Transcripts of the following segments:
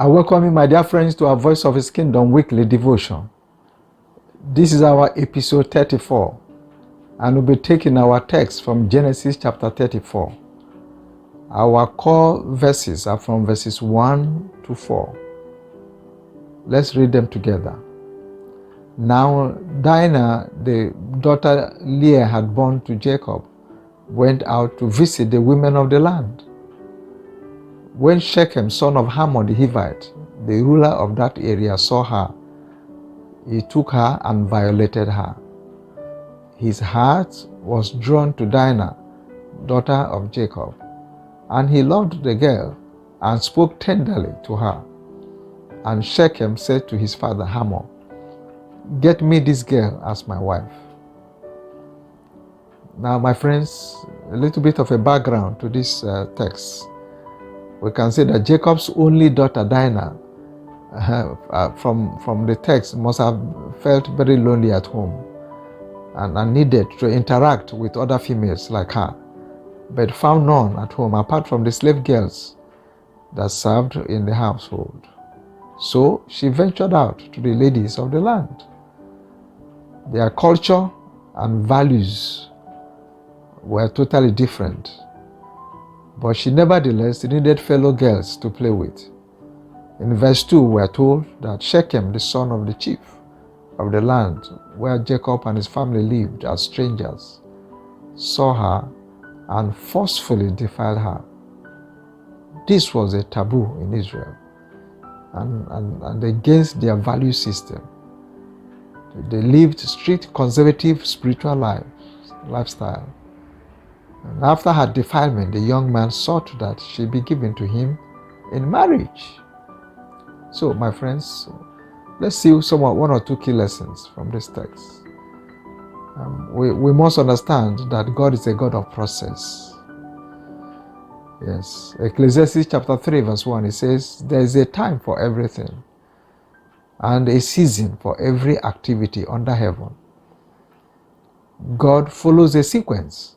I welcome you, my dear friends, to our Voice of His Kingdom weekly devotion. This is our episode 34, and we'll be taking our text from Genesis chapter 34. Our core verses are from verses 1 to 4. Let's read them together. Now Dinah, the daughter Leah had born to Jacob, went out to visit the women of the land. When Shechem, son of Hamor the Hivite, the ruler of that area, saw her, he took her and violated her. His heart was drawn to Dinah, daughter of Jacob, and he loved the girl and spoke tenderly to her. And Shechem said to his father Hamor, "Get me this girl as my wife." Now, my friends, a little bit of a background to this text. We can say that Jacob's only daughter Dinah, from the text, must have felt very lonely at home and needed to interact with other females like her, but found none at home apart from the slave girls that served in the household. So she ventured out to the ladies of the land. Their culture and values were totally different, but she nevertheless needed fellow girls to play with. In verse 2, we are told that Shechem, the son of the chief of the land where Jacob and his family lived as strangers, saw her and forcefully defiled her. This was a taboo in Israel and against their value system. They lived strict, conservative, spiritual lifestyle. And after her defilement, the young man sought that she be given to him in marriage. So, my friends, let's see one or two key lessons from this text. We must understand that God is a God of process. Yes. Ecclesiastes chapter 3 verse 1, it says, "There is a time for everything and a season for every activity under heaven." God follows a sequence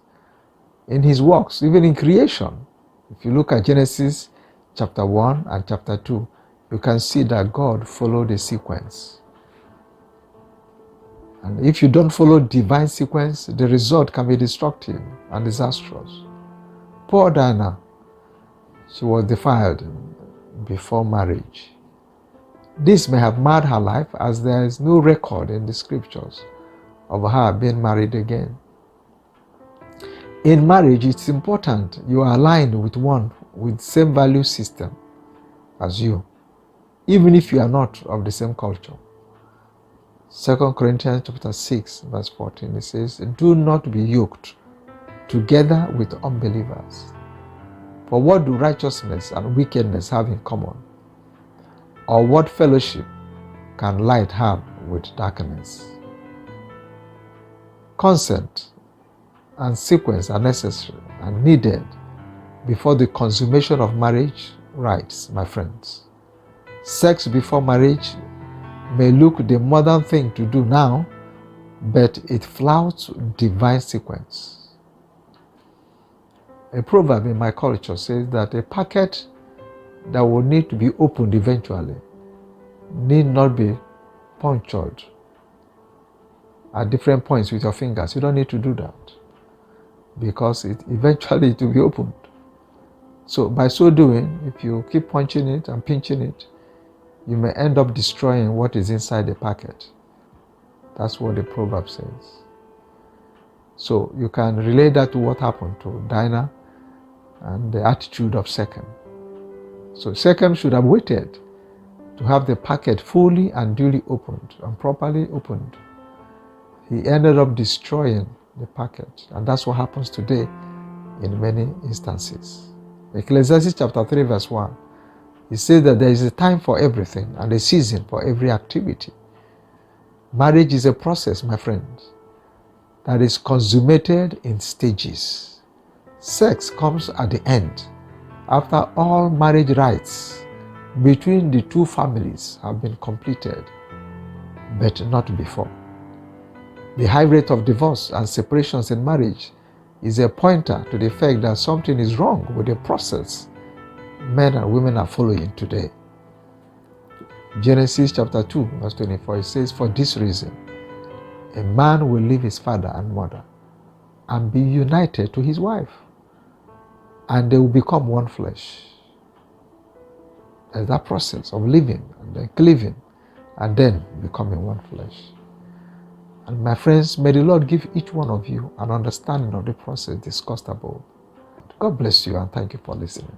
in His works, even in creation. If you look at Genesis chapter 1 and chapter 2, you can see that God followed a sequence. And if you don't follow divine sequence, the result can be destructive and disastrous. Poor Dinah, she was defiled before marriage. This may have marred her life, as there is no record in the scriptures of her being married again. In marriage, it's important you are aligned with one with the same value system as you, even if you are not of the same culture. 2 Corinthians chapter 6 verse 14, it says, "Do not be yoked together with unbelievers. For what do righteousness and wickedness have in common? Or what fellowship can light have with darkness?" Consent and sequence are necessary and needed before the consummation of marriage rites, my friends. Sex before marriage may look the modern thing to do now, but it flouts divine sequence. A proverb in my culture says that a packet that will need to be opened eventually need not be punctured at different points with your fingers. You don't need to do that, because it eventually will be opened. So by so doing, if you keep punching it and pinching it, you may end up destroying what is inside the packet. That's what the proverb says. So you can relate that to what happened to Dinah and the attitude of Shechem. So Shechem should have waited to have the packet fully and duly opened and properly opened. He ended up destroying the packet, and that's what happens today in many instances. Ecclesiastes chapter 3 verse 1, it says that there is a time for everything and a season for every activity. Marriage is a process, my friends, that is consummated in stages. Sex comes at the end, after all marriage rites between the two families have been completed, but not before. The high rate of divorce and separations in marriage is a pointer to the fact that something is wrong with the process men and women are following today. Genesis chapter 2, verse 24, it says, "For this reason, a man will leave his father and mother and be united to his wife, and they will become one flesh." There's that process of living and then cleaving and then becoming one flesh. And my friends, may the Lord give each one of you an understanding of the process discussed above. God bless you and thank you for listening.